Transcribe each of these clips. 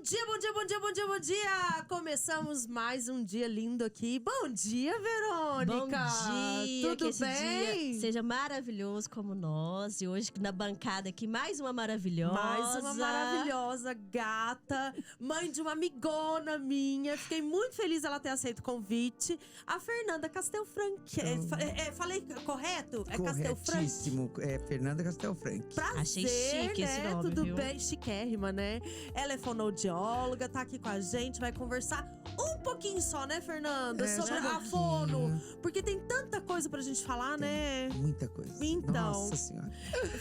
Bom dia, bom dia, bom dia, bom dia, bom dia! Começamos mais um dia lindo aqui. Bom dia, Verônica! Bom dia! Tudo que esse bem? dia seja maravilhoso como nós. E hoje na bancada aqui, mais uma maravilhosa. Mais uma maravilhosa gata, mãe de uma amigona minha. Fiquei muito feliz ela ter aceito o convite. A Fernanda Castelfranc. Falei correto? É Castelfranc? Corretíssimo, é Fernanda Castelfranc. Prazer, Achei chique né? esse nome, Tudo viu? bem? Chiquérrima, né? Ela é fonoaudióloga, tá aqui com a gente, vai conversar um pouquinho só, né, Fernanda? Sobre só um a fono. Porque tem tanta coisa pra gente falar, né? Muita coisa. Então. Nossa Senhora.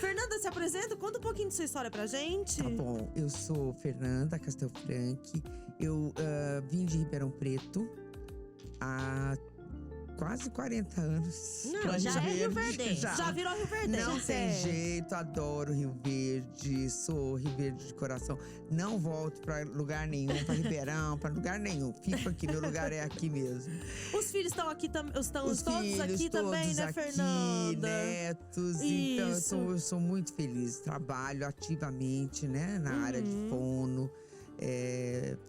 Fernanda, se apresenta, conta um pouquinho de sua história pra gente. Tá bom, eu sou Fernanda Castelfranc. Eu vim de Ribeirão Preto há quase 40 anos. Não, Pra já é Rio Verde. Já virou Rio Verde. Não tem jeito, adoro Rio Verde, sou Rio Verde de coração. Não volto pra lugar nenhum, pra Ribeirão, pra lugar nenhum. Fico aqui, meu lugar é aqui mesmo. Os filhos estão aqui, estão Os todos filhos, aqui também, todos né, aqui, Fernanda? netos. Isso. Então, eu sou muito feliz. Trabalho ativamente, né, na área de fono.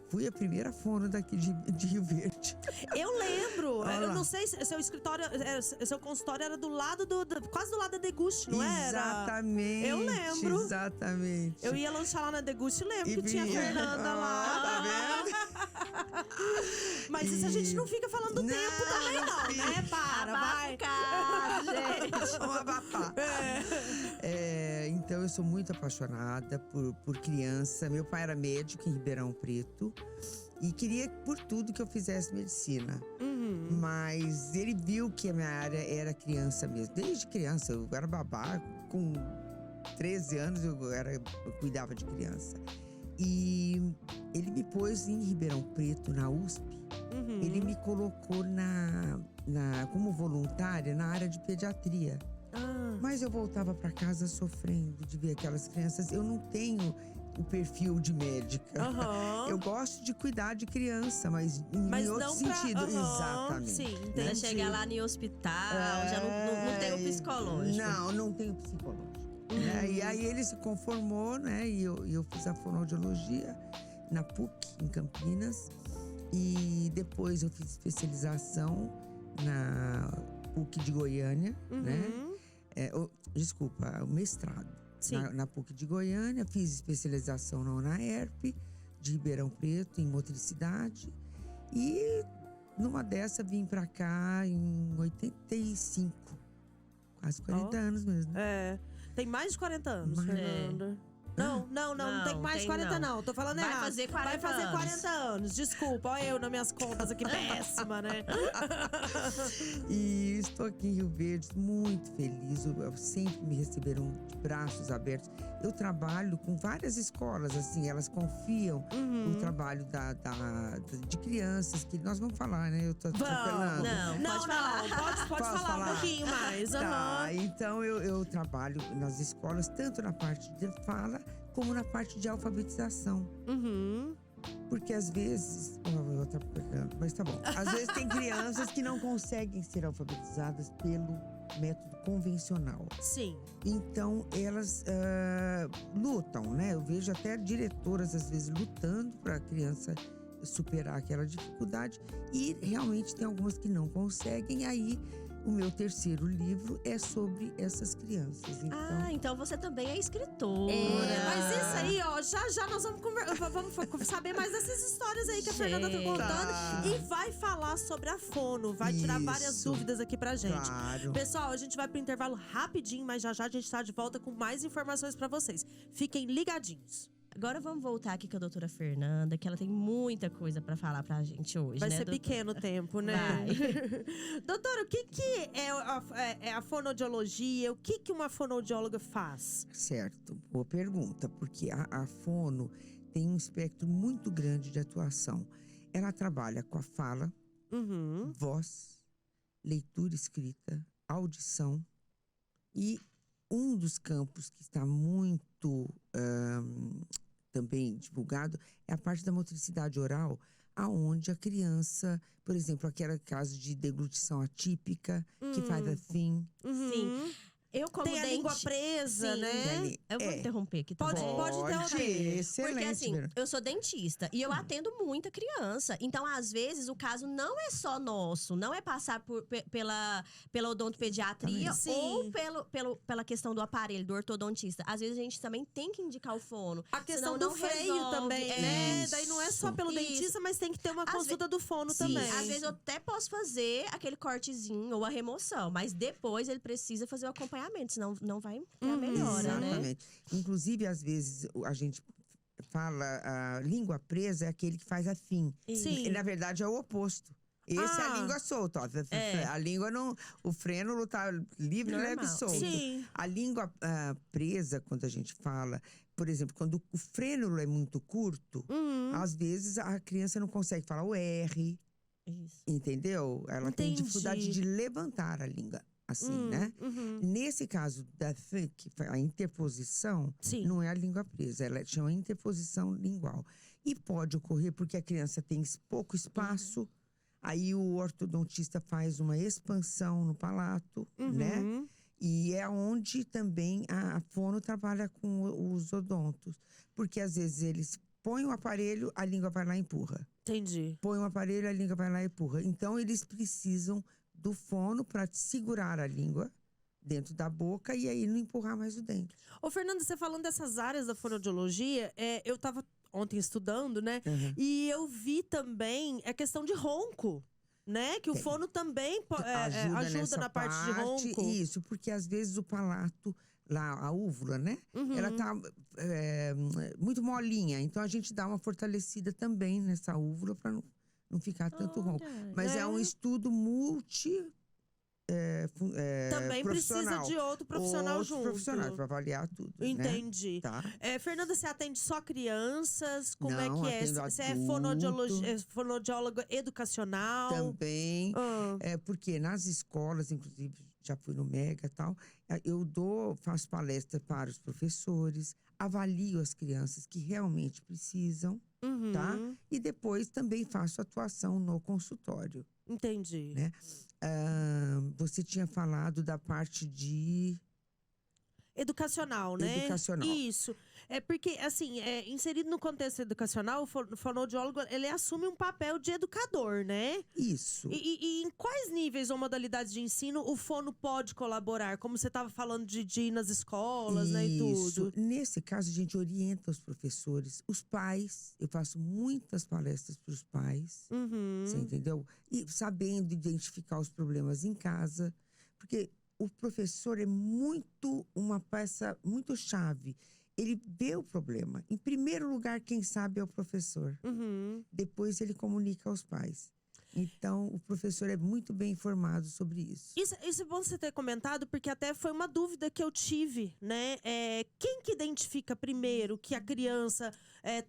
Fui a primeira fono daqui de Rio Verde. Eu lembro. Olha Eu lá. não sei se seu escritório, seu consultório era do lado quase do lado da Deguste, não era? Exatamente. Eu lembro. Exatamente. Eu ia lanchar lá na Deguste e lembro E que tinha a vinha. Fernanda lá. Tá vendo? Mas isso a gente não fica falando do tempo também, não, né? Para, vai. gente. Vamos abafar. Então, eu sou muito apaixonada por criança. Meu pai era médico em Ribeirão Preto. E queria, por tudo, que eu fizesse medicina. Mas ele viu que a minha área era criança mesmo. Desde criança, eu era babá. Com 13 anos, eu cuidava de criança. E ele me pôs em Ribeirão Preto, na USP. Ele me colocou como voluntária na área de pediatria. Mas eu voltava para casa sofrendo de ver aquelas crianças. Eu não tenho o perfil de médica. Eu gosto de cuidar de criança, mas em outro não sentido. pra… Exatamente. Sim, Você entendi. chegar lá no hospital, já não tem o psicológico. Não tem o psicológico. Né? E aí ele se conformou, né? E eu fiz a fonoaudiologia na PUC, em Campinas. E depois eu fiz especialização na PUC de Goiânia, né? Desculpa, o mestrado. Na PUC de Goiânia, fiz especialização na UNAERP, de Ribeirão Preto, em motricidade. E numa dessa vim pra cá em 85. Quase 40 anos mesmo. Tem mais de 40 anos, Fernanda. Não tem mais de 40 não. Tô falando errado. Vai fazer 40 anos. Desculpa, olha eu nas minhas contas aqui, péssima, né? E estou aqui em Rio Verde, muito feliz. Sempre me receberam de braços abertos. Eu trabalho com várias escolas, assim, elas confiam no trabalho de crianças, que nós vamos falar, né? Eu tô atropelando. Pode falar um pouquinho mais. Tá, então eu trabalho nas escolas, tanto na parte de fala, como na parte de alfabetização. Porque às vezes… eu tô pegando, mas tá bom. Às vezes tem crianças que não conseguem ser alfabetizadas pelo método convencional. Sim. Então elas lutam, né? Eu vejo até diretoras às vezes lutando para a criança superar aquela dificuldade. E realmente tem algumas que não conseguem. Aí o meu terceiro livro é sobre essas crianças. Então você também é escritora. Mas isso aí, ó, já nós vamos saber mais dessas histórias aí que a Fernanda tá contando. E vai falar sobre a fono, vai tirar várias dúvidas aqui pra gente. Claro. Pessoal, a gente vai pro intervalo rapidinho, mas já a gente tá de volta com mais informações pra vocês. Fiquem ligadinhos. Agora vamos voltar aqui com a doutora Fernanda, que ela tem muita coisa pra falar pra gente hoje, Vai né, ser doutora? pequeno o tempo, né? Doutora, o que é a fonoaudiologia? O que uma fonoaudióloga faz? Certo, boa pergunta, porque a fono tem um espectro muito grande de atuação. Ela trabalha com a fala, voz, leitura escrita, audição. E um dos campos que está muito também divulgado é a parte da motricidade oral, aonde a criança, por exemplo, aquele caso de deglutição atípica, que faz assim. Sim. Eu como tem a língua presa, Sim. né? Eu vou interromper aqui, tá Pode- bom? pode interromper. Excelente, Porque assim, Verônica. eu sou dentista e eu atendo muita criança. Então, às vezes, o caso não é só nosso. Não é passar pela odontopediatria Sim. ou pela questão do aparelho, do ortodontista. Às vezes, a gente também tem que indicar o fono. A questão senão do não freio resolve. também, né? Daí não é só pelo Isso. dentista, mas tem que ter uma Às consulta do fono Sim, também. às vezes eu até posso fazer aquele cortezinho ou a remoção, mas depois ele precisa fazer o acompanhamento, senão não vai ter a melhora, né? Exatamente. Inclusive, às vezes, a gente fala a língua presa é aquele que faz afim. Sim. E, na verdade, é o oposto. Esse é a língua solta. Ó. A língua não. O frênulo tá livre, Normal. leve e solto. Sim. A língua presa, quando a gente fala, por exemplo, quando o frênulo é muito curto, às vezes a criança não consegue falar o R. Isso. Entendeu? Ela tem Entendi. dificuldade de levantar a língua. Assim, né? Nesse caso a interposição Sim. não é a língua presa, ela chama interposição lingual. E pode ocorrer porque a criança tem pouco espaço, aí o ortodontista faz uma expansão no palato, né? E é onde também a fono trabalha com os odontos. Porque às vezes eles põem o aparelho, a língua vai lá e empurra. Entendi. Põe o aparelho, a língua vai lá e empurra. Então, eles precisam do fono para segurar a língua dentro da boca e aí não empurrar mais o dente. Ô, Fernanda, você falando dessas áreas da fonoaudiologia, eu tava ontem estudando, né? E eu vi também a questão de ronco, né? Que o fono também ajuda nessa na parte de ronco. Isso, porque às vezes o palato, lá, a úvula, né? Ela tá muito molinha. Então, a gente dá uma fortalecida também nessa úvula para não ficar tanto ronco. Mas é um estudo também precisa profissional. de outro profissional Outros junto. profissionais para avaliar tudo. Entendi. Né? Tá? Fernanda, você atende só crianças? Como Não, é que é? atendo Você é adulto. fonoaudióloga educacional? Também. Porque nas escolas, inclusive, já fui no Mega e tal, eu faço palestra para os professores, avalio as crianças que realmente precisam, tá? E depois também faço atuação no consultório. Entendi. Né? Você tinha falado da parte de… Educacional, né? Educacional. Isso. É porque, assim, inserido no contexto educacional, o fonoaudiólogo, ele assume um papel de educador, né? Isso. E em quais níveis ou modalidades de ensino o fono pode colaborar? Como você estava falando de ir nas escolas, né, e tudo. Nesse caso, a gente orienta os professores, os pais. Eu faço muitas palestras para os pais, você entendeu? E sabendo identificar os problemas em casa. Porque o professor é uma peça muito chave. Ele vê o problema. Em primeiro lugar, quem sabe é o professor. Depois ele comunica aos pais. Então, o professor é muito bem informado sobre isso. Isso é bom você ter comentado, porque até foi uma dúvida que eu tive, né? Quem que identifica primeiro que a criança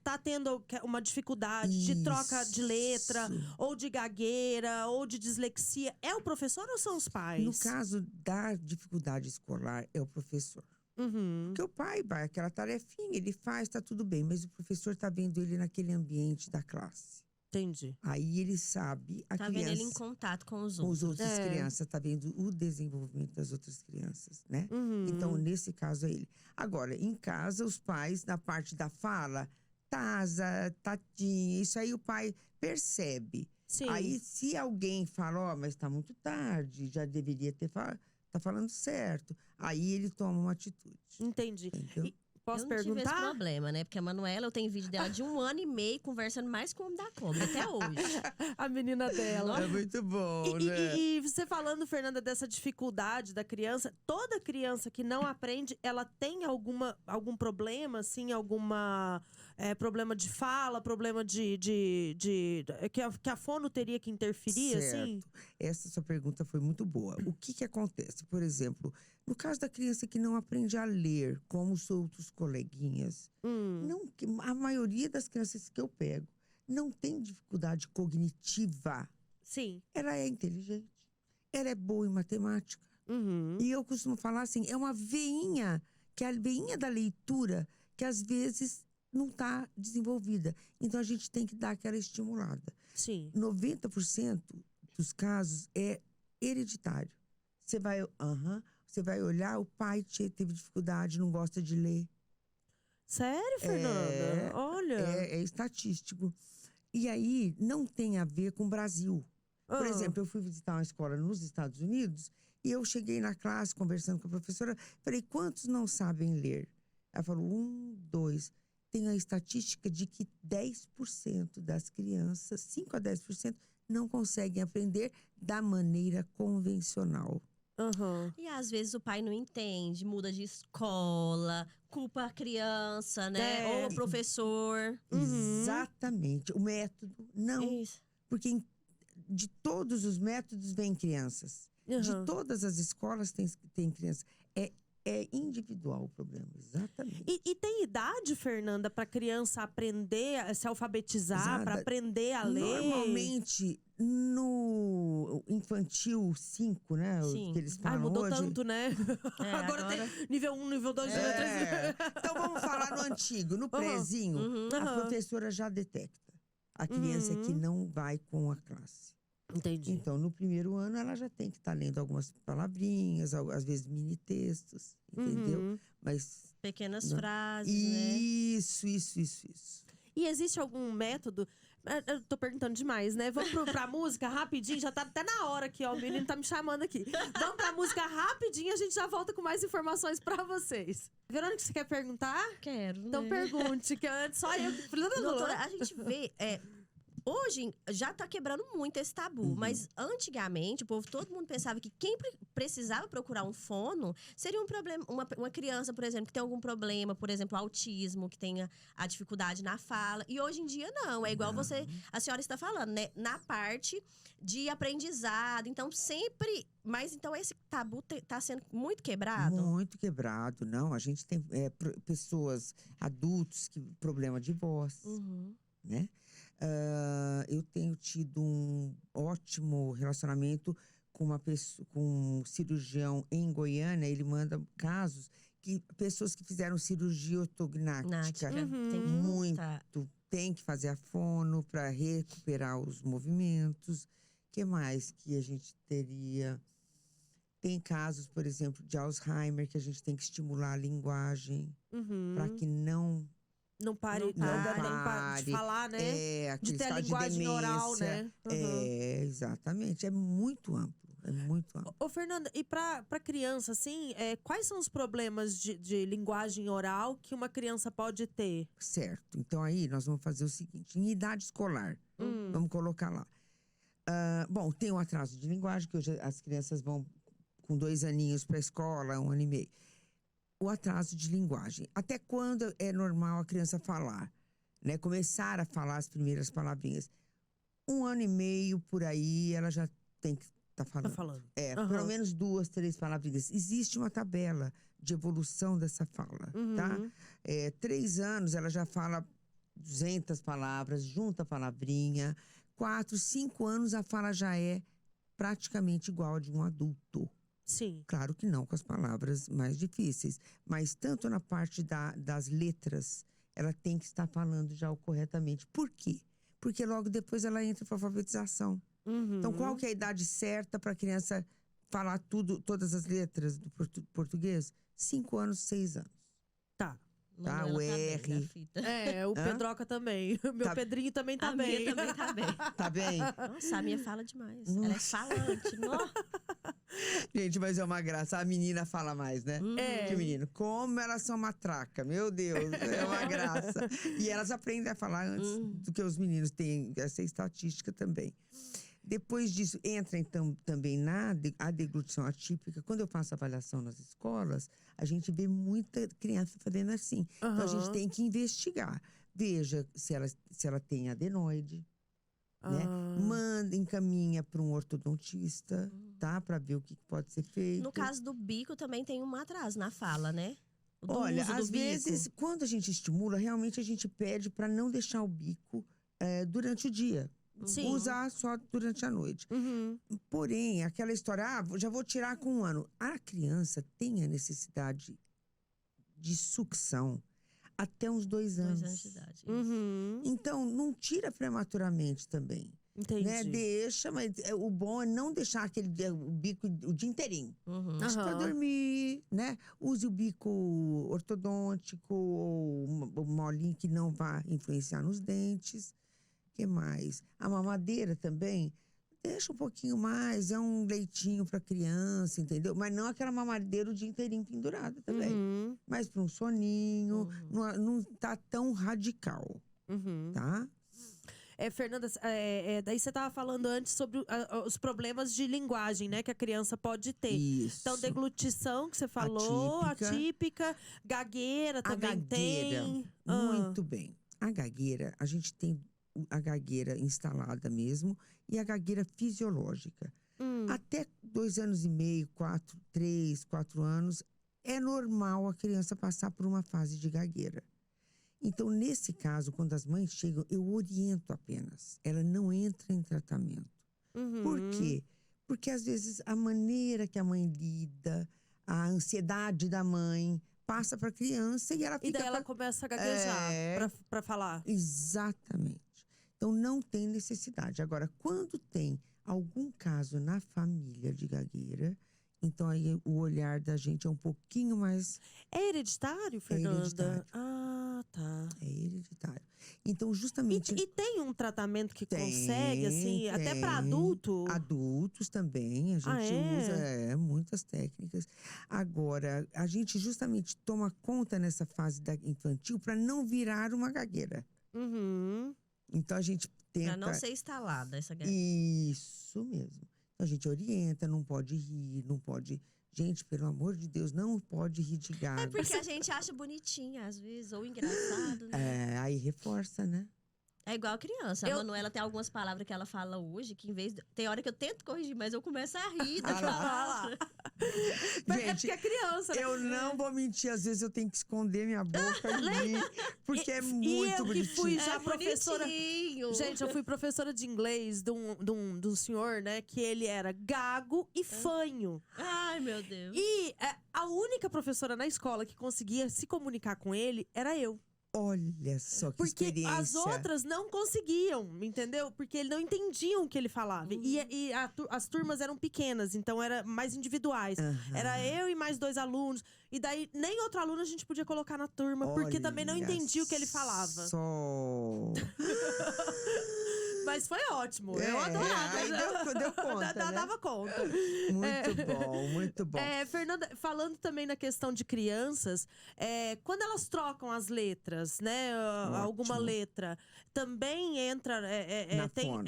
tá tendo uma dificuldade de troca de letra, ou de gagueira, ou de dislexia? É o professor ou são os pais? No caso da dificuldade escolar, é o professor. Porque o pai vai, aquela tarefinha, ele faz, tá tudo bem. Mas o professor tá vendo ele naquele ambiente da classe. Entendi. Aí ele sabe, a Tá criança… vendo ele em contato com os com outros. as outras crianças, tá vendo o desenvolvimento das outras crianças, né? Então, nesse caso, é ele. Agora, em casa, os pais, na parte da fala, Tasa, Tatinha, isso aí o pai percebe. Sim. Aí, se alguém fala, mas tá muito tarde, já deveria ter falado, tá falando certo. Aí ele toma uma atitude. Entendi. Entendeu? Posso eu não tive esse perguntar? problema, né? Porque a Manuela, eu tenho vídeo dela de 1 ano e meio conversando mais com o homem da cobra, até hoje. A menina dela. É muito bom, né? E você falando, Fernanda, dessa dificuldade da criança, toda criança que não aprende, ela tem algum problema, assim, problema de fala, problema que a fono teria que interferir, assim? Essa sua pergunta foi muito boa. O que acontece? Por exemplo, no caso da criança que não aprende a ler, como os outros coleguinhas, a maioria das crianças que eu pego não tem dificuldade cognitiva. Sim. Ela é inteligente, ela é boa em matemática. E eu costumo falar assim, é uma veinha, que é a veinha da leitura, que às vezes não está desenvolvida. Então a gente tem que dar aquela estimulada. Sim. 90% dos casos é hereditário. Você vai, Você vai olhar, o pai teve dificuldade, não gosta de ler. Sério, Fernanda? Olha. É estatístico. E aí, não tem a ver com o Brasil. Por exemplo, eu fui visitar uma escola nos Estados Unidos e eu cheguei na classe conversando com a professora. Falei, quantos não sabem ler? Ela falou, 1, 2. Tem a estatística de que 10% das crianças, 5 a 10%, não conseguem aprender da maneira convencional. E às vezes o pai não entende, muda de escola, culpa a criança, né? Ou o professor. Exatamente. O método, não. Isso. Porque de todos os métodos vem crianças. De todas as escolas tem crianças. É individual o problema, exatamente. E tem idade, Fernanda, para criança aprender a se alfabetizar, para aprender a ler? Normalmente, no infantil 5, né? Sim. Que eles falam mudou hoje. tanto, né? Agora tem nível 1, nível 2, nível 3. Então vamos falar no antigo. No prezinho, a professora já detecta a criança que não vai com a classe. Entendi. Então, no primeiro ano, ela já tem que estar lendo algumas palavrinhas, às vezes mini textos, entendeu? Mas pequenas frases, Isso. E existe algum método? Eu tô perguntando demais, né? Vamos pra música rapidinho, já tá até na hora aqui, ó. O menino tá me chamando aqui. Vamos pra música rapidinho, a gente já volta com mais informações pra vocês. Verônica, você quer perguntar? Quero, Então pergunte, que antes só eu... Doutora, a gente vê... Hoje já tá quebrando muito esse tabu, mas antigamente todo mundo pensava que quem precisava procurar um fono seria um problema, uma criança, por exemplo, que tem algum problema, por exemplo, autismo, que tenha a dificuldade na fala. E hoje em dia não, é igual a senhora está falando, né? Na parte de aprendizado, então sempre... Mas então esse tabu tá sendo muito quebrado? Muito quebrado, não. A gente tem pessoas, adultos, que problema de voz, né? Eu tenho tido um ótimo relacionamento com com um cirurgião em Goiânia. Ele manda casos que pessoas que fizeram cirurgia ortognática. Tem que fazer a fono para recuperar os movimentos. O que mais que a gente teria? Tem casos, por exemplo, de Alzheimer, que a gente tem que estimular a linguagem para que não pare de falar, né? De ter a linguagem oral, né? Exatamente. É muito amplo. Ô, Fernanda, e pra criança, assim, quais são os problemas de linguagem oral que uma criança pode ter? Certo. Então aí nós vamos fazer o seguinte. Em idade escolar, vamos colocar lá. Bom, tem um atraso de linguagem, que hoje as crianças vão com 2 aninhos para a escola, 1 ano e meio. O atraso de linguagem. Até quando é normal a criança falar, né? Começar a falar as primeiras palavrinhas. 1 ano e meio, por aí, ela já tem que estar falando. Pelo menos 2, 3 palavrinhas. Existe uma tabela de evolução dessa fala, tá? 3 anos, ela já fala 200 palavras, junta a palavrinha. 4, 5 anos, a fala já é praticamente igual a de um adulto. Sim. Claro que não com as palavras mais difíceis, mas tanto na parte das letras, ela tem que estar falando já corretamente. Por quê? Porque logo depois ela entra para a alfabetização. Então, qual que é a idade certa para a criança falar todas as letras do português? 5 anos, 6 anos. Tá. Tá, o R. O Pedroca também. Meu Pedrinho também tá bem. Minha também tá bem. Tá bem? Nossa, a minha fala demais. Ela é falante. Gente, mas é uma graça. A menina fala mais, né? Que menino. Como elas são matraca. Meu Deus, é uma graça. E elas aprendem a falar antes do que os meninos. Tem essa estatística também. Depois disso, entra então também a deglutição atípica. Quando eu faço avaliação nas escolas, a gente vê muita criança fazendo assim. Então a gente tem que investigar. Veja se ela tem adenoide, né? Encaminha para um ortodontista, tá? Para ver o que pode ser feito. No caso do bico, também tem um atraso na fala, né? Olha, às vezes, quando a gente estimula, realmente a gente pede para não deixar o bico durante o dia. Sim. Usar só durante a noite. Porém, aquela história, já vou tirar com 1 ano. A criança tem a necessidade de sucção até uns 2 anos. 2 anos de idade. Então, não tira prematuramente também. Entendi. Né? Deixa, mas o bom é não deixar o bico o dia inteirinho. Deixa pra dormir, né? Use o bico ortodôntico ou molinho que não vá influenciar nos dentes. O que mais? A mamadeira também. Deixa um pouquinho mais, é um leitinho para criança, entendeu? Mas não aquela mamadeira o dia inteirinho pendurada também. Mas para um soninho, não tá tão radical, tá? Fernanda, daí você estava falando antes sobre os problemas de linguagem, né? Que a criança pode ter. Isso. Então, deglutição, que você falou, atípica, gagueira também tem. Muito bem. A gagueira, a gente tem a gagueira instalada mesmo e a gagueira fisiológica. Até 2 anos e meio, 3, 4 anos, é normal a criança passar por uma fase de gagueira. Então, nesse caso, quando as mães chegam, eu oriento apenas. Ela não entra em tratamento. Por quê? Porque, às vezes, a maneira que a mãe lida, a ansiedade da mãe, passa para a criança e ela fica... E daí ela começa a gaguejar para falar. Exatamente. Então, não tem necessidade. Agora, quando tem algum caso na família de gagueira, então aí o olhar da gente é um pouquinho mais... É hereditário, Fernanda? É hereditário. Ah, tá. É hereditário. Então, justamente... E tem um tratamento que consegue, assim, até para adulto? Adultos também, a gente usa muitas técnicas. Agora, a gente justamente toma conta nessa fase infantil para não virar uma gagueira. Então, a gente tenta... Pra não ser instalada essa gagueira. Isso mesmo. Então, a gente orienta, não pode rir, não pode... Gente, pelo amor de Deus, não pode rir de gago. É porque a gente acha bonitinha, às vezes, ou engraçado, né? Aí reforça, né? É igual a criança. A Manuela tem algumas palavras que ela fala hoje, que em vez de... Tem hora que eu tento corrigir, mas eu começo a rir da palavra. É porque é criança, né? Eu não vou mentir, às vezes eu tenho que esconder minha boca e rir, porque é muito eu bonitinho. que fui já professora... Bonitinho. Gente, eu fui professora de inglês de um senhor, né? Que ele era gago e fanho. Ai, meu Deus. E a única professora na escola que conseguia se comunicar com ele era eu. Olha só que Porque experiência. as outras não conseguiam, entendeu? Porque eles não entendiam o que ele falava. E as turmas eram pequenas, então era mais individuais. Era eu e mais 2 alunos. E daí, nem outro aluno a gente podia colocar na turma, porque também não entendia o que ele falava. Só... Mas foi ótimo, eu adorava. Aí deu conta, né? Dava conta. Muito bom, muito bom. Fernanda, falando também na questão de crianças, quando elas trocam as letras, né? Alguma letra, também entra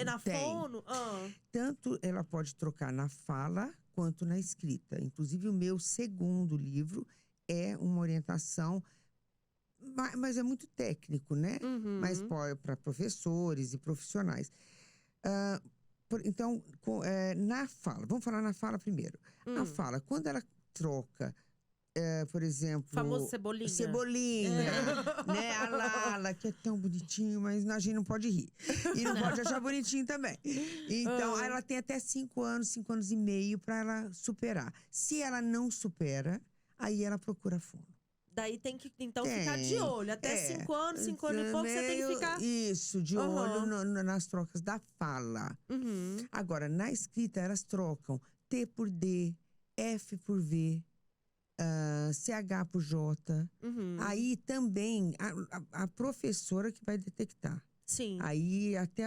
na fono? Tanto ela pode trocar na fala quanto na escrita. Inclusive, o meu segundo livro é uma orientação, mas é muito técnico, né? Mas para professores e profissionais. Então, na fala, vamos falar na fala primeiro. A fala, quando ela troca, por exemplo... Famoso Cebolinha. Cebolinha, né? A Lala, que é tão bonitinho, mas a gente não pode rir. E não pode achar bonitinho também. Então, ela tem até 5 anos, 5 anos e meio para ela superar. Se ela não supera, aí ela procura fono. Daí tem que, então, ficar de olho. Até 5 anos, 5 anos e pouco, você tem que ficar... Isso, de olho nas trocas da fala. Agora, na escrita, elas trocam T por D, F por V, CH por J. Aí também, a professora que vai detectar. Sim. Aí, até...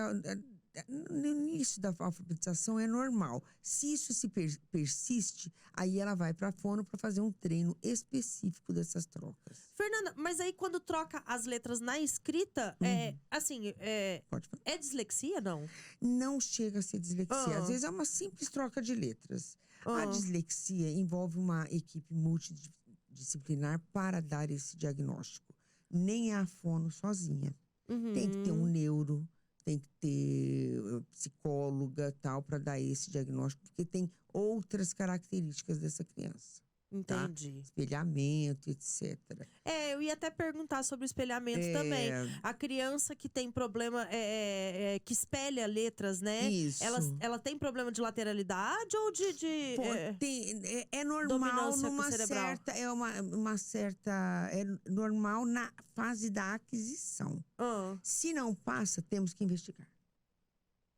No início da alfabetização é normal. Se isso se persiste, aí ela vai para a fono para fazer um treino específico dessas trocas. Fernanda, mas aí quando troca as letras na escrita, Pode falar. é dislexia, não? Não chega a ser dislexia. Às vezes é uma simples troca de letras. A dislexia envolve uma equipe multidisciplinar para dar esse diagnóstico. Nem a fono sozinha. Tem que ter um neuro, tem que ter psicóloga, tal, para dar esse diagnóstico, porque tem outras características dessa criança. Entendi. Tá? Espelhamento, etc. Eu ia até perguntar sobre o espelhamento também. A criança que tem problema, que espelha letras, né? Isso. Ela tem problema de lateralidade ou de é normal numa cerebral? certa... É normal na fase da aquisição. Se não passa, temos que investigar.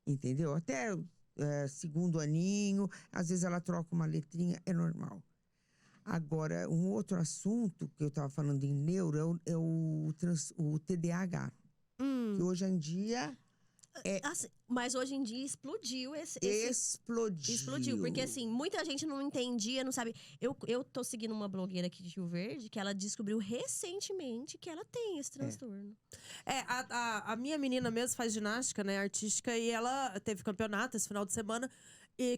Entendeu? Até segundo aninho, às vezes ela troca uma letrinha, é normal. Agora, um outro assunto que eu estava falando em neuro é o TDAH. Que hoje em dia Assim, mas hoje em dia explodiu explodiu. Explodiu, porque assim, muita gente não entendia, não sabe. Eu tô seguindo uma blogueira aqui de Rio Verde que ela descobriu recentemente que ela tem esse transtorno. A minha menina mesmo faz ginástica, né, artística, e ela teve campeonato esse final de semana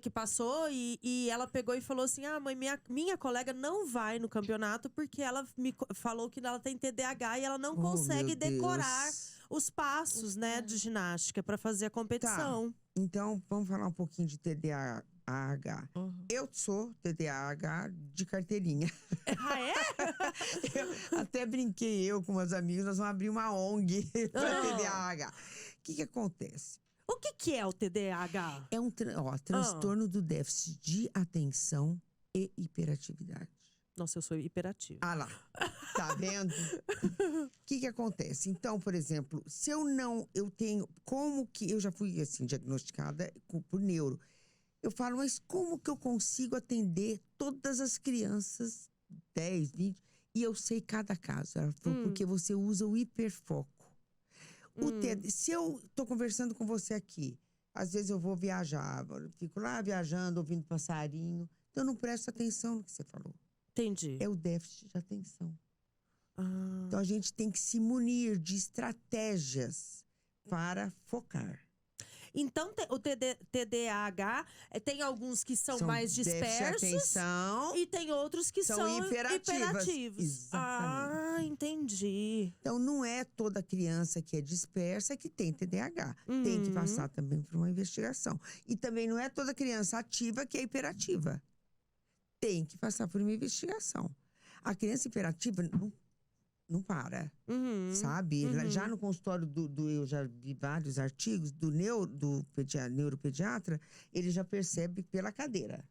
que passou, e ela pegou e falou assim: mãe, minha colega não vai no campeonato porque ela me falou que ela tem TDAH e ela não consegue decorar os passos, né, de ginástica para fazer a competição. Tá. Então, vamos falar um pouquinho de TDAH. Uhum. Eu sou TDAH de carteirinha. Ah, é? Eu até brinquei com meus amigos, nós vamos abrir uma ONG para TDAH. O que acontece? O que é o TDAH? É um transtorno do déficit de atenção e hiperatividade. Nossa, eu sou hiperativa. Ah lá, tá vendo? O que acontece? Então, por exemplo, se eu tenho, como que eu já fui assim diagnosticada por neuro. Eu falo, mas como que eu consigo atender todas as crianças, 10, 20, e eu sei cada caso? Ela falou, porque você usa o hiperfoco. Se eu tô conversando com você aqui, às vezes eu vou viajar, fico lá viajando, ouvindo passarinho, então eu não presto atenção no que você falou. Entendi. É o déficit de atenção. Então a gente tem que se munir de estratégias para focar. Então, o TDAH tem alguns que são mais dispersos atenção, e tem outros que são hiperativos. Exatamente. Entendi. Então, não é toda criança que é dispersa que tem TDAH. Tem que passar também por uma investigação. E também não é toda criança ativa que é hiperativa. Tem que passar por uma investigação. A criança hiperativa não para, sabe? Já no consultório eu já vi vários artigos do neuropediatra, ele já percebe pela cadeira.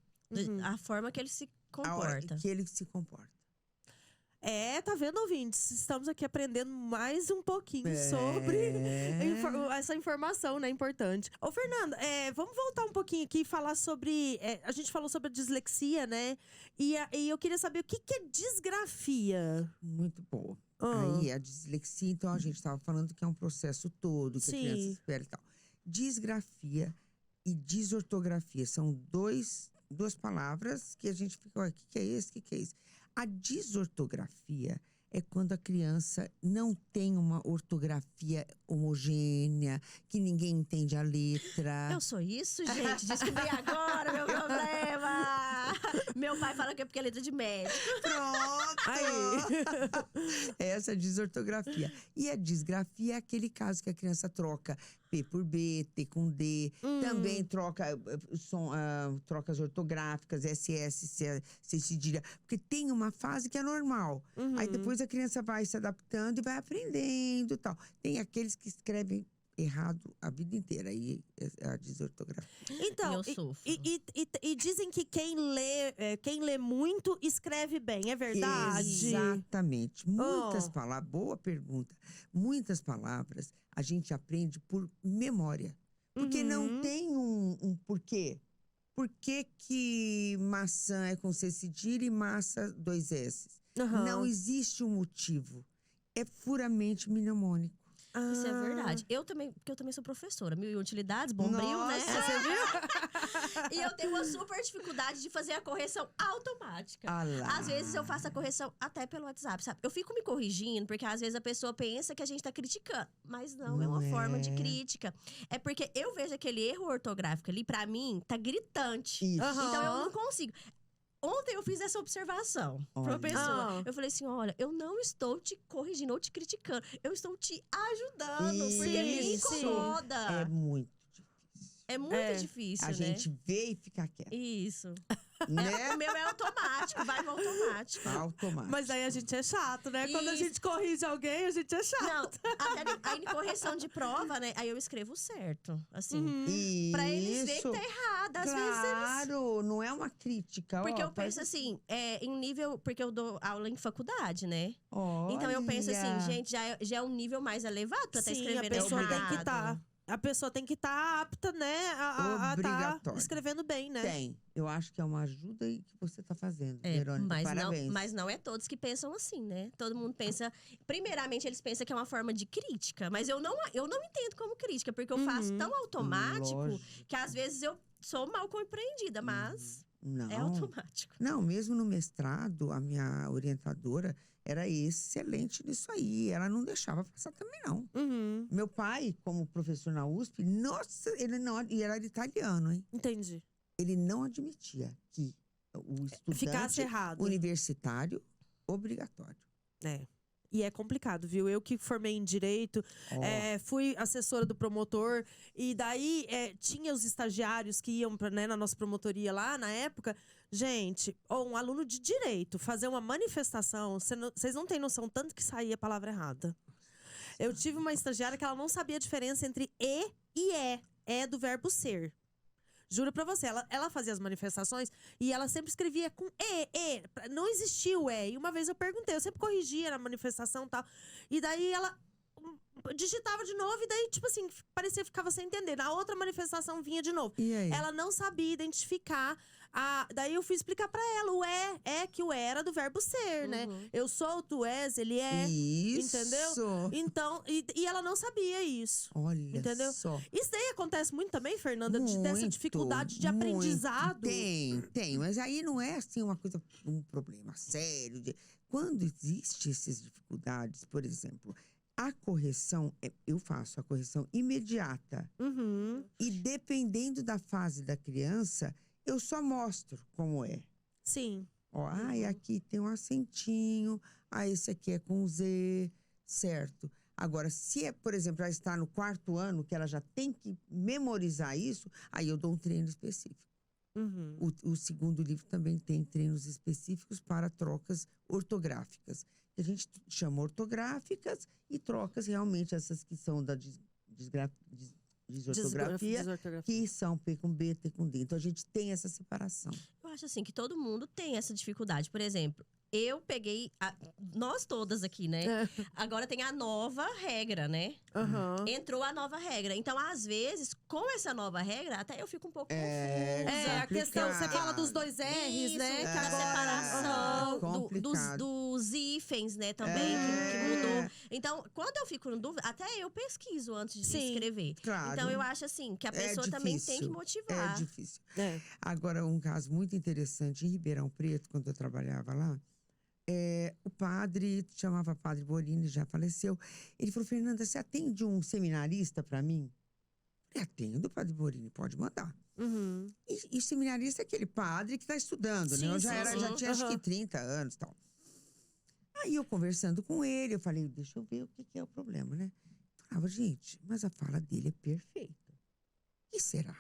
A forma que ele se comporta. A hora que ele se comporta. Tá vendo, ouvintes? Estamos aqui aprendendo mais um pouquinho sobre essa informação, né? Importante. Ô, Fernanda, vamos voltar um pouquinho aqui e falar sobre… a gente falou sobre a dislexia, né? E eu queria saber o que é disgrafia. Muito boa. Aí, a dislexia, então, a gente estava falando que é um processo todo, que a criança espera e tal. Disgrafia e desortografia são duas palavras que a gente fica, o que é isso, o que é isso? A desortografia é quando a criança não tem uma ortografia homogênea, que ninguém entende a letra. Eu sou isso, gente. Descobri agora meu problema. Meu pai fala que é porque é letra de médico. Pronto! Aí. Essa é a desortografia. E a disgrafia é aquele caso que a criança troca P por B, T com D. Também troca trocas ortográficas, SS, C cedilha. Porque tem uma fase que é normal. Aí depois a criança vai se adaptando e vai aprendendo e tal. Tem aqueles que escrevem errado a vida inteira, aí a desortografia. Então, eu sofro. E dizem que quem lê muito escreve bem, é verdade? Exatamente. Muitas palavras, boa pergunta. Muitas palavras a gente aprende por memória. Porque não tem um porquê. Por que maçã é com C cedilha e massa 2 S? Não existe um motivo. É puramente mnemônico. Isso é verdade. Porque eu também sou professora. 1001 utilidades, bombril, né? Você viu? E eu tenho uma super dificuldade de fazer a correção automática. Às vezes eu faço a correção até pelo WhatsApp, sabe? Eu fico me corrigindo, porque às vezes a pessoa pensa que a gente tá criticando. Mas não é uma forma de crítica. É porque eu vejo aquele erro ortográfico ali, pra mim, tá gritante. Então eu não consigo. Ontem eu fiz essa observação pra uma pessoa. Eu falei assim, olha, eu não estou te corrigindo ou te criticando. Eu estou te ajudando, porque me incomoda. É muito difícil. É muito difícil, A gente vê e fica quieto. Isso. Né? O meu é automático, vai no automático. Automático. Mas aí a gente é chato, né? Quando a gente corrige alguém, a gente é chato. Não, até aí em correção de prova, né? Aí eu escrevo certo, assim. Pra eles verem que tá errado. Às vezes eles… Claro, não é uma crítica. Porque eu penso assim, em nível… Porque eu dou aula em faculdade, né? Olha. Então eu penso assim, gente, já é um nível mais elevado pra estar escrevendo a pessoa errado. tem que estar… a pessoa tem que estar apta, né, a tá Obrigatório. escrevendo bem, né? Tem. Eu acho que é uma ajuda aí que você tá fazendo, Verônica. Parabéns. Mas não é todos que pensam assim, né? Todo mundo pensa… Primeiramente, eles pensam que é uma forma de crítica. Mas eu não entendo como crítica. Porque eu faço tão automático Lógico. que às vezes eu sou mal compreendida. Mas Não. é automático. Não, mesmo no mestrado, a minha orientadora era excelente nisso aí. Ela não deixava passar também, não. Uhum. Meu pai, como professor na USP, nossa, ele não… E era italiano, hein? Entendi. Ele não admitia que o estudante Ficasse errado. universitário, obrigatório. É. E é complicado, viu? Eu que formei em Direito, fui assessora do promotor. E daí, tinha os estagiários que iam né, na nossa promotoria lá, na época. Gente, um aluno de Direito fazer uma manifestação, vocês não têm noção tanto que saía a palavra errada. Eu tive uma estagiária que ela não sabia a diferença entre e é. É do verbo ser. Juro pra você, ela fazia as manifestações e ela sempre escrevia com e. Não existia o e. E uma vez eu perguntei, eu sempre corrigia na manifestação e tal. E daí ela digitava de novo e daí, tipo assim, parecia que ficava sem entender. Na outra manifestação vinha de novo. E aí? Ela não sabia identificar. Daí eu fui explicar pra ela, que o era do verbo ser, né? Eu sou, tu és, ele é. Isso. Entendeu? Então, e ela não sabia isso. Olha Entendeu? só. Isso daí acontece muito também, Fernanda, dessa Muito, dificuldade de muito. aprendizado. Tem. Mas aí não é assim um problema sério. Quando existem essas dificuldades, por exemplo, a correção, eu faço a correção imediata. Uhum. E dependendo da fase da criança, eu só mostro como é. Sim. Ó, aqui tem um acentinho, esse aqui é com Z, certo? Agora, se por exemplo, ela está no 4º ano, que ela já tem que memorizar isso, aí eu dou um treino específico. Uhum. O segundo livro também tem treinos específicos para trocas ortográficas. Que a gente chama ortográficas e trocas realmente essas que são da desortografia, que são P com B, T com D. Então, a gente tem essa separação. Eu acho assim que todo mundo tem essa dificuldade. Por exemplo, eu peguei… nós todas aqui, né? Agora tem a nova regra, né? Uhum. Entrou a nova regra. Então, às vezes, com essa nova regra, até eu fico um pouco A questão, você fala dos 2 R's, isso, né? Que a separação dos hífens, né? Também, que mudou. Então, quando eu fico em dúvida, até eu pesquiso antes de escrever. Claro. Então, eu acho assim, que a pessoa também tem que motivar. É difícil. Agora, um caso muito interessante, em Ribeirão Preto, quando eu trabalhava lá, o padre, chamava Padre Borini, já faleceu. Ele falou, Fernanda, você atende um seminarista para mim? Eu atendo, Padre Borini, pode mandar. Uhum. E seminarista é aquele padre que está estudando, né? Eu já tinha acho que 30 anos e tal. Aí eu conversando com ele, eu falei, deixa eu ver o que é o problema, né? Eu falava, gente, mas a fala dele é perfeita. O que será,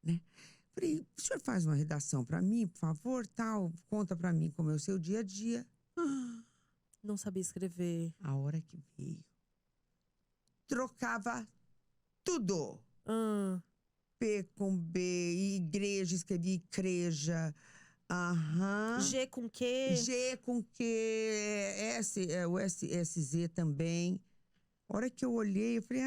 né? Falei, o senhor faz uma redação para mim, por favor, tal, conta para mim como é o seu dia a dia. Não sabia escrever. A hora que veio, trocava tudo. P com B, igreja, escrevi igreja. G com Q. G com Q, o SZ também. A hora que eu olhei, eu falei,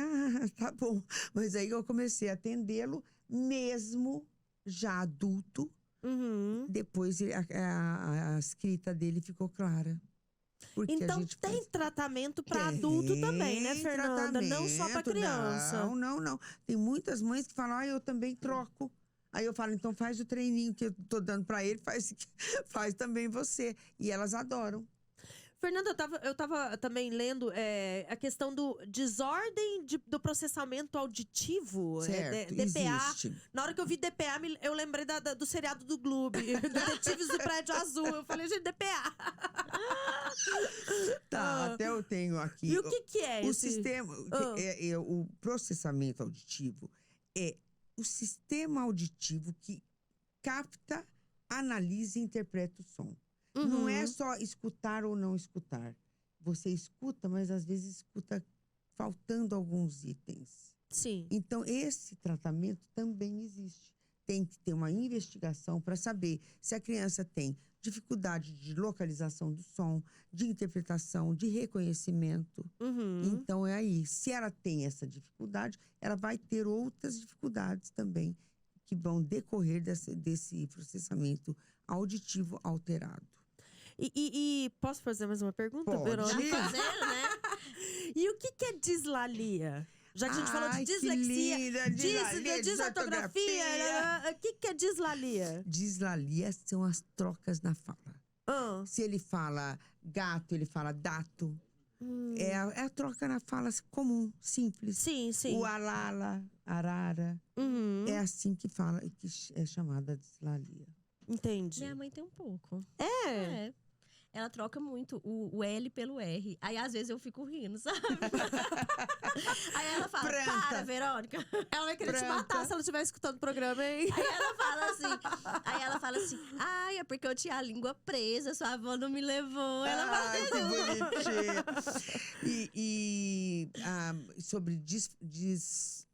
tá bom. Mas aí eu comecei a atendê-lo, mesmo já adulto. Uhum. Depois a escrita dele ficou clara. Porque então tem tratamento para adulto também, né, Fernanda? Não só para criança. Não. Tem muitas mães que falam, eu também troco. Aí eu falo, então faz o treininho que eu tô dando para ele, faz também você. E elas adoram. Fernanda, eu tava também lendo a questão do desordem do processamento auditivo. Certo, DPA. existe. Na hora que eu vi DPA, eu lembrei do seriado do Gloob, Detetives do Prédio Azul. Eu falei, gente, DPA. Tá, até eu tenho aqui. E o que é o esse? sistema, o processamento auditivo é o sistema auditivo que capta, analisa e interpreta o som. Uhum. Não é só escutar ou não escutar. Você escuta, mas às vezes escuta faltando alguns itens. Sim. Então, esse tratamento também existe. tem que ter uma investigação para saber se a criança tem dificuldade de localização do som, de interpretação, de reconhecimento. Então, é aí. Se ela tem essa dificuldade, ela vai ter outras dificuldades também que vão decorrer desse processamento auditivo alterado. E posso fazer mais uma pergunta, Pode. Verônica? Já fazendo, né? E o que é dislalia? Já que a gente falou de Ai, que dislexia, linda, dislalia, disortografia, o que é dislalia? Dislalia são as trocas na fala. Se ele fala gato, ele fala dato. É a troca na fala comum, simples. Sim, sim. O alala, arara. É assim que fala, que é chamada dislalia. Entendi. Minha mãe tem um pouco. É. Ela troca muito o L pelo R. Aí, às vezes, eu fico rindo, sabe? Aí ela fala, Pronta. para, Verônica. Ela vai querer te Pronta. matar se ela estiver escutando o programa, hein? Aí ela fala assim, ai, é porque eu tinha a língua presa, sua avó não me levou. Ela fala Ai, que bonitinho. Sobre vocês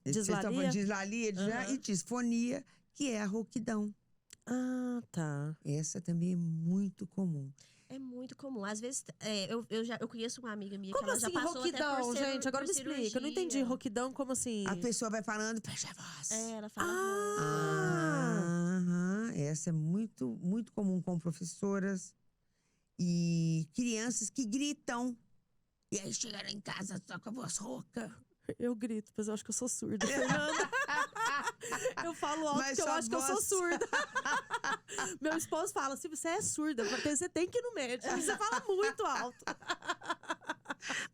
estão falando de dislalia e disfonia, que é a rouquidão. Ah, tá. Essa também é muito comum. É muito comum. Às vezes, eu conheço uma amiga minha Como que ela assim, já passou rouquidão, até por gente? Agora me explica. Eu não entendi. Rouquidão, como assim? A pessoa vai falando, fecha a voz. Ela fala. Essa é muito, muito comum com professoras e crianças que gritam. E aí chegaram em casa só com a voz rouca. Eu grito, mas eu acho que eu sou surda, Fernanda. Eu falo alto Mas porque eu sua acho que eu sou voz- surda. Meu esposo fala, se você é surda, você tem que ir no médico. Você fala muito alto.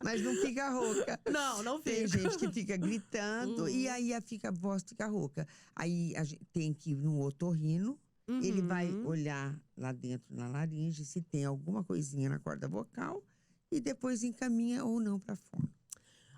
Mas não fica rouca. Não Tem fica. gente que fica gritando e aí a voz fica rouca. Aí a gente tem que ir no otorrino. Ele vai olhar lá dentro na laringe se tem alguma coisinha na corda vocal e depois encaminha ou não para fono.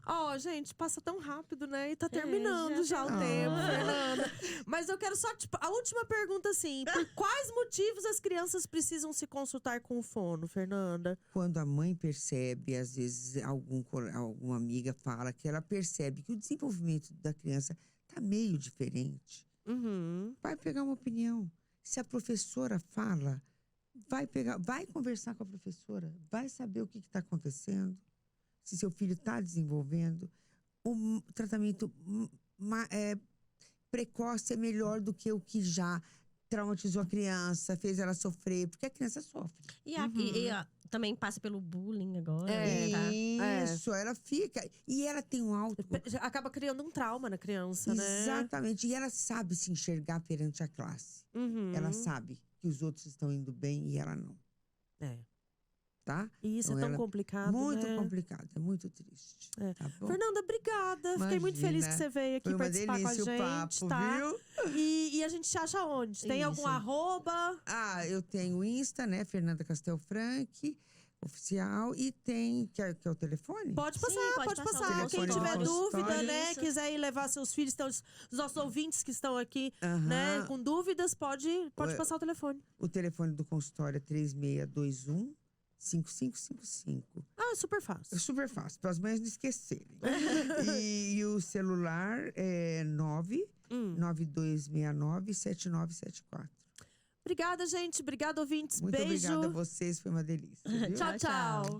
Ó, gente, passa tão rápido, né? E tá terminando já o terminou. tempo, Fernanda. Mas eu quero só, tipo, a última pergunta, assim. Por quais motivos as crianças precisam se consultar com o fono, Fernanda? Quando a mãe percebe, às vezes alguma amiga fala que ela percebe que o desenvolvimento da criança tá meio diferente. Vai pegar uma opinião. Se a professora fala, vai conversar com a professora, vai saber o que está acontecendo. Se seu filho está desenvolvendo, o tratamento precoce é melhor do que o que já traumatizou a criança, fez ela sofrer, porque a criança sofre. E também passa pelo bullying agora. É. Tá? Isso, ela fica. E ela tem um alto. Acaba criando um trauma na criança, né? Exatamente. E ela sabe se enxergar perante a classe. Ela sabe que os outros estão indo bem e ela não. Tá? E isso Então, é tão complicado, Muito né? complicado, é muito triste. Tá bom? Fernanda, obrigada. Fiquei muito feliz que você veio aqui Foi uma participar com a delícia gente, o papo, tá? viu? E a gente te acha onde? Tem algum Isso. arroba? Eu tenho o Insta, né? Fernanda Castelfranchi, oficial. E tem, que é o telefone? Pode passar, Sim, pode pode passar passar. o Quem telefone tiver do dúvida, consultório. né? Isso. Quiser ir levar seus filhos, então, os nossos ouvintes que estão aqui, Aham. né? Com dúvidas, pode passar o telefone. O telefone do consultório é 3621-5555. Ah, super fácil. É super fácil, para as mães não esquecerem. e o celular é 99269-7974. Obrigada, gente. Obrigada, ouvintes. Muito Beijo. obrigada a vocês, foi uma delícia. Viu? Tchau, tchau.